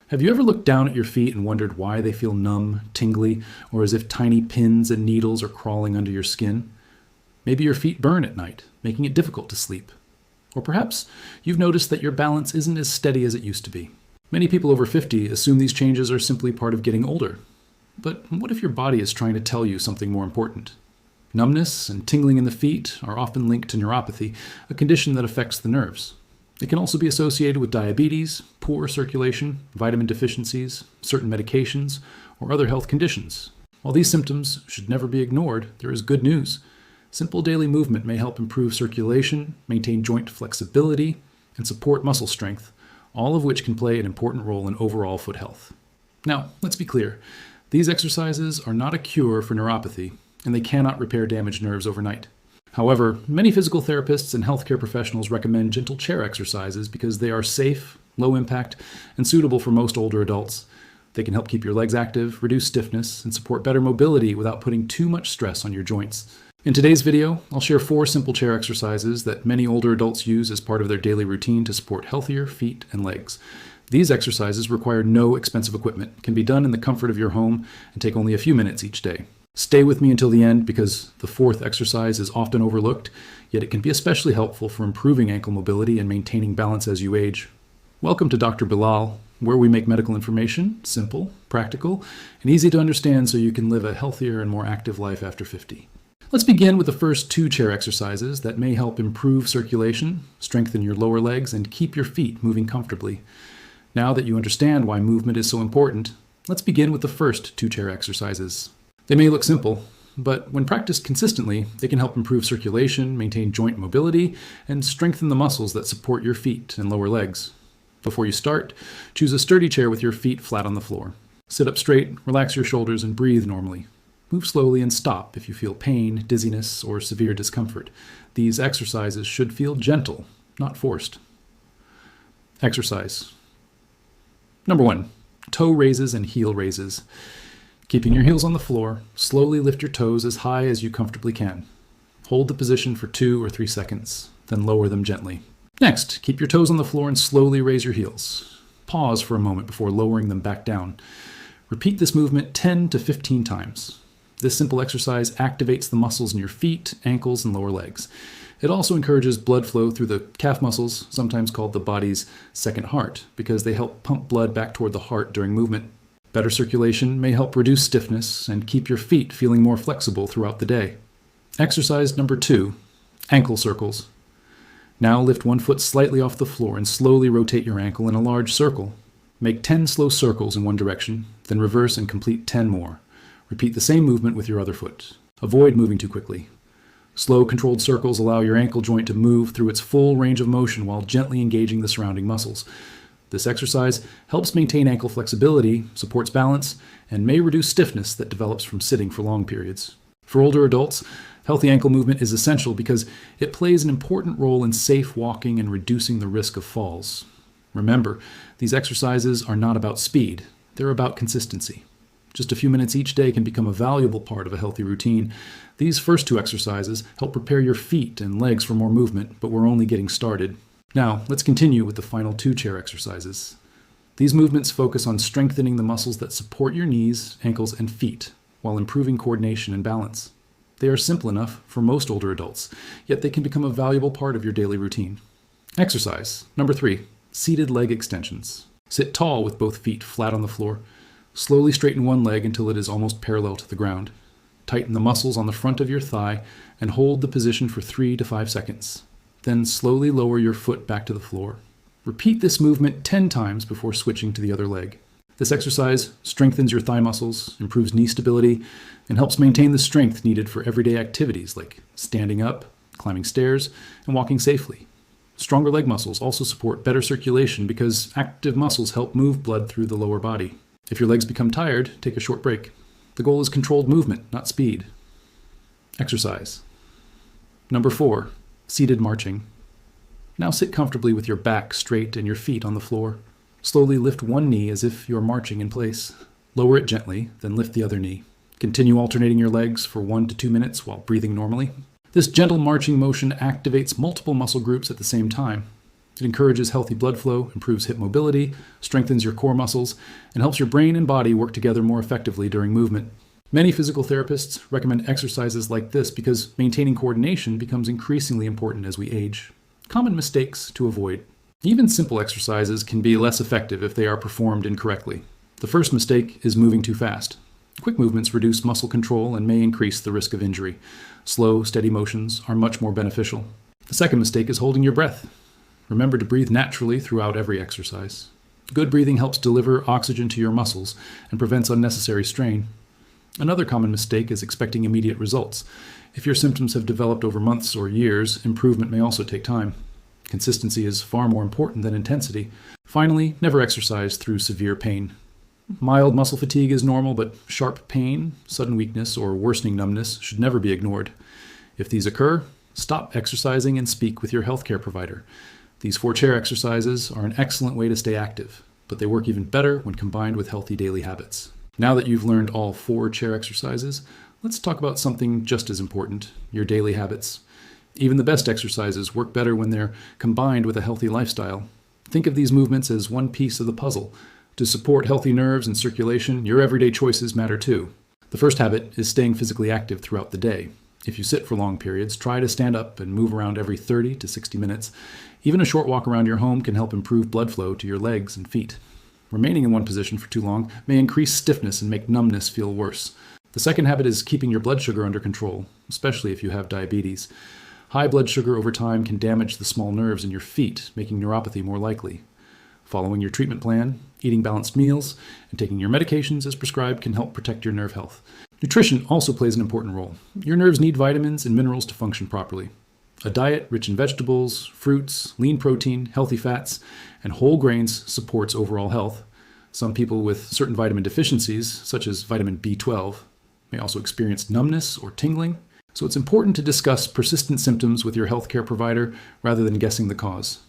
Have you ever looked down at your feet and wondered why they feel numb, tingly, or as if tiny pins and needles are crawling under your skin? Maybe your feet burn at night, making it difficult to sleep. Or perhaps you've noticed that your balance isn't as steady as it used to be. Many people over 50 assume these changes are simply part of getting older. But what if your body is trying to tell you something more important? Numbness and tingling in the feet are often linked to neuropathy, a condition that affects the nerves. It can also be associated with diabetes, poor circulation, vitamin deficiencies, certain medications, or other health conditions. While these symptoms should never be ignored, there is good news. Simple daily movement may help improve circulation, maintain joint flexibility, and support muscle strength, all of which can play an important role in overall foot health. Now, let's be clear. These exercises are not a cure for neuropathy, and they cannot repair damaged nerves overnight. However, many physical therapists and healthcare professionals recommend gentle chair exercises because they are safe, low impact, and suitable for most older adults. They can help keep your legs active, reduce stiffness, and support better mobility without putting too much stress on your joints. In today's video, I'll share 4 simple chair exercises that many older adults use as part of their daily routine to support healthier feet and legs. These exercises require no expensive equipment, can be done in the comfort of your home, and take only a few minutes each day. Stay with me until the end because the 4th exercise is often overlooked, yet it can be especially helpful for improving ankle mobility and maintaining balance as you age. Welcome to Dr. Bilal, where we make medical information simple, practical, and easy to understand so you can live a healthier and more active life after 50. Let's begin with the first 2 chair exercises that may help improve circulation, strengthen your lower legs, and keep your feet moving comfortably. Now that you understand why movement is so important, let's begin with the first 2 chair exercises. They may look simple, but when practiced consistently, they can help improve circulation, maintain joint mobility, and strengthen the muscles that support your feet and lower legs. Before you start, choose a sturdy chair with your feet flat on the floor. Sit up straight, relax your shoulders, and breathe normally. Move slowly and stop if you feel pain, dizziness, or severe discomfort. These exercises should feel gentle, not forced. Exercise. Number 1, toe raises and heel raises. Keeping your heels on the floor, slowly lift your toes as high as you comfortably can. Hold the position for 2 or 3 seconds, then lower them gently. Next, keep your toes on the floor and slowly raise your heels. Pause for a moment before lowering them back down. Repeat this movement 10 to 15 times. This simple exercise activates the muscles in your feet, ankles, and lower legs. It also encourages blood flow through the calf muscles, sometimes called the body's second heart, because they help pump blood back toward the heart during movement. Better circulation may help reduce stiffness and keep your feet feeling more flexible throughout the day. Exercise number 2, ankle circles. Now lift one foot slightly off the floor and slowly rotate your ankle in a large circle. Make 10 slow circles in one direction, then reverse and complete 10 more. Repeat the same movement with your other foot. Avoid moving too quickly. Slow, controlled circles allow your ankle joint to move through its full range of motion while gently engaging the surrounding muscles. This exercise helps maintain ankle flexibility, supports balance, and may reduce stiffness that develops from sitting for long periods. For older adults, healthy ankle movement is essential because it plays an important role in safe walking and reducing the risk of falls. Remember, these exercises are not about speed, they're about consistency. Just a few minutes each day can become a valuable part of a healthy routine. These first 2 exercises help prepare your feet and legs for more movement, but we're only getting started. Now, let's continue with the final 2 chair exercises. These movements focus on strengthening the muscles that support your knees, ankles, and feet, while improving coordination and balance. They are simple enough for most older adults, yet they can become a valuable part of your daily routine. Exercise number 3, seated leg extensions. Sit tall with both feet flat on the floor. Slowly straighten one leg until it is almost parallel to the ground. Tighten the muscles on the front of your thigh and hold the position for 3 to 5 seconds. Then slowly lower your foot back to the floor. Repeat this movement 10 times before switching to the other leg. This exercise strengthens your thigh muscles, improves knee stability, and helps maintain the strength needed for everyday activities like standing up, climbing stairs, and walking safely. Stronger leg muscles also support better circulation because active muscles help move blood through the lower body. If your legs become tired, take a short break. The goal is controlled movement, not speed. Exercise. Number 4, seated marching. Now sit comfortably with your back straight and your feet on the floor. Slowly lift one knee as if you're marching in place. Lower it gently, then lift the other knee. Continue alternating your legs for 1 to 2 minutes while breathing normally. This gentle marching motion activates multiple muscle groups at the same time. It encourages healthy blood flow, improves hip mobility, strengthens your core muscles, and helps your brain and body work together more effectively during movement. Many physical therapists recommend exercises like this because maintaining coordination becomes increasingly important as we age. Common mistakes to avoid. Even simple exercises can be less effective if they are performed incorrectly. The first mistake is moving too fast. Quick movements reduce muscle control and may increase the risk of injury. Slow, steady motions are much more beneficial. The second mistake is holding your breath. Remember to breathe naturally throughout every exercise. Good breathing helps deliver oxygen to your muscles and prevents unnecessary strain. Another common mistake is expecting immediate results. If your symptoms have developed over months or years, improvement may also take time. Consistency is far more important than intensity. Finally, never exercise through severe pain. Mild muscle fatigue is normal, but sharp pain, sudden weakness, or worsening numbness should never be ignored. If these occur, stop exercising and speak with your healthcare provider. These 4 chair exercises are an excellent way to stay active, but they work even better when combined with healthy daily habits. Now that you've learned all 4 chair exercises, let's talk about something just as important, your daily habits. Even the best exercises work better when they're combined with a healthy lifestyle. Think of these movements as one piece of the puzzle. To support healthy nerves and circulation, your everyday choices matter too. The first habit is staying physically active throughout the day. If you sit for long periods, try to stand up and move around every 30 to 60 minutes. Even a short walk around your home can help improve blood flow to your legs and feet. Remaining in one position for too long may increase stiffness and make numbness feel worse. The second habit is keeping your blood sugar under control, especially if you have diabetes. High blood sugar over time can damage the small nerves in your feet, making neuropathy more likely. Following your treatment plan, eating balanced meals, and taking your medications as prescribed can help protect your nerve health. Nutrition also plays an important role. Your nerves need vitamins and minerals to function properly. A diet rich in vegetables, fruits, lean protein, healthy fats, and whole grains supports overall health. Some people with certain vitamin deficiencies, such as vitamin B12, may also experience numbness or tingling, so it's important to discuss persistent symptoms with your healthcare provider rather than guessing the cause.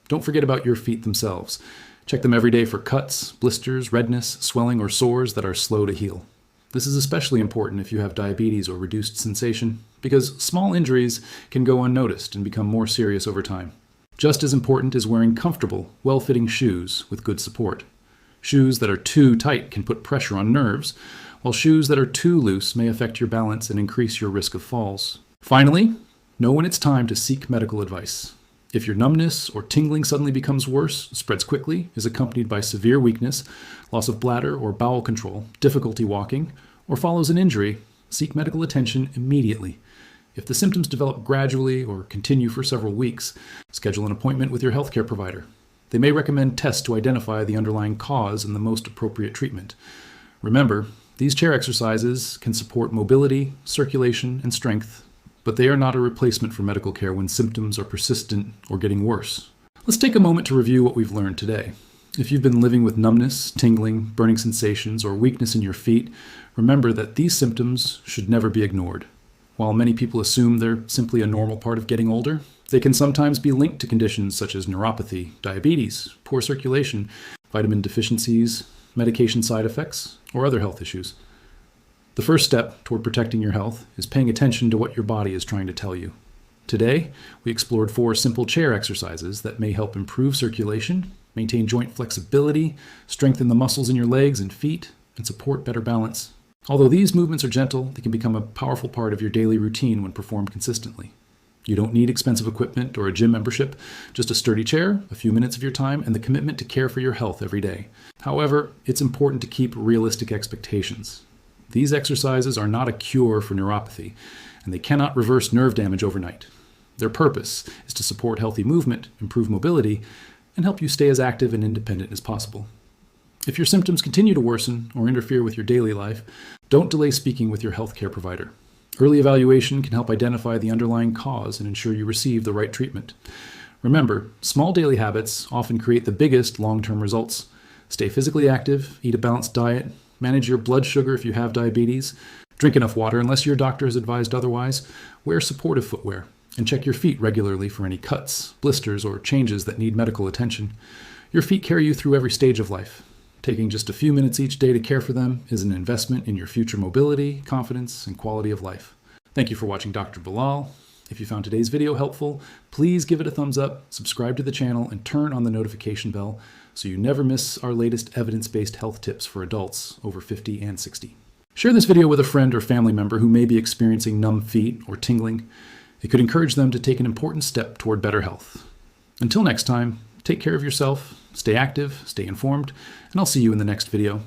Don't forget about your feet themselves. Check them every day for cuts, blisters, redness, swelling, or sores that are slow to heal. This is especially important if you have diabetes or reduced sensation, because small injuries can go unnoticed and become more serious over time. Just as important is wearing comfortable, well-fitting shoes with good support. Shoes that are too tight can put pressure on nerves, while shoes that are too loose may affect your balance and increase your risk of falls. Finally, know when it's time to seek medical advice. If your numbness or tingling suddenly becomes worse, spreads quickly, is accompanied by severe weakness, loss of bladder or bowel control, difficulty walking, or follows an injury, seek medical attention immediately. If the symptoms develop gradually or continue for several weeks, schedule an appointment with your healthcare provider. They may recommend tests to identify the underlying cause and the most appropriate treatment. Remember, these chair exercises can support mobility, circulation, and strength, but they are not a replacement for medical care when symptoms are persistent or getting worse. Let's take a moment to review what we've learned today. If you've been living with numbness, tingling, burning sensations, or weakness in your feet, remember that these symptoms should never be ignored. While many people assume they're simply a normal part of getting older, they can sometimes be linked to conditions such as neuropathy, diabetes, poor circulation, vitamin deficiencies, medication side effects, or other health issues. The first step toward protecting your health is paying attention to what your body is trying to tell you. Today, we explored 4 simple chair exercises that may help improve circulation, maintain joint flexibility, strengthen the muscles in your legs and feet, and support better balance. Although these movements are gentle, they can become a powerful part of your daily routine when performed consistently. You don't need expensive equipment or a gym membership, just a sturdy chair, a few minutes of your time, and the commitment to care for your health every day. However, it's important to keep realistic expectations. These exercises are not a cure for neuropathy, and they cannot reverse nerve damage overnight. Their purpose is to support healthy movement, improve mobility, and help you stay as active and independent as possible. If your symptoms continue to worsen or interfere with your daily life, don't delay speaking with your healthcare provider. Early evaluation can help identify the underlying cause and ensure you receive the right treatment. Remember, small daily habits often create the biggest long-term results. Stay physically active, eat a balanced diet, manage your blood sugar if you have diabetes, drink enough water unless your doctor has advised otherwise, wear supportive footwear, and check your feet regularly for any cuts, blisters, or changes that need medical attention. Your feet carry you through every stage of life. Taking just a few minutes each day to care for them is an investment in your future mobility, confidence, and quality of life. Thank you for watching Dr. Bilal. If you found today's video helpful, please give it a thumbs up, subscribe to the channel, and turn on the notification bell so you never miss our latest evidence-based health tips for adults over 50 and 60. Share this video with a friend or family member who may be experiencing numb feet or tingling. It could encourage them to take an important step toward better health. Until next time, take care of yourself, stay active, stay informed, and I'll see you in the next video.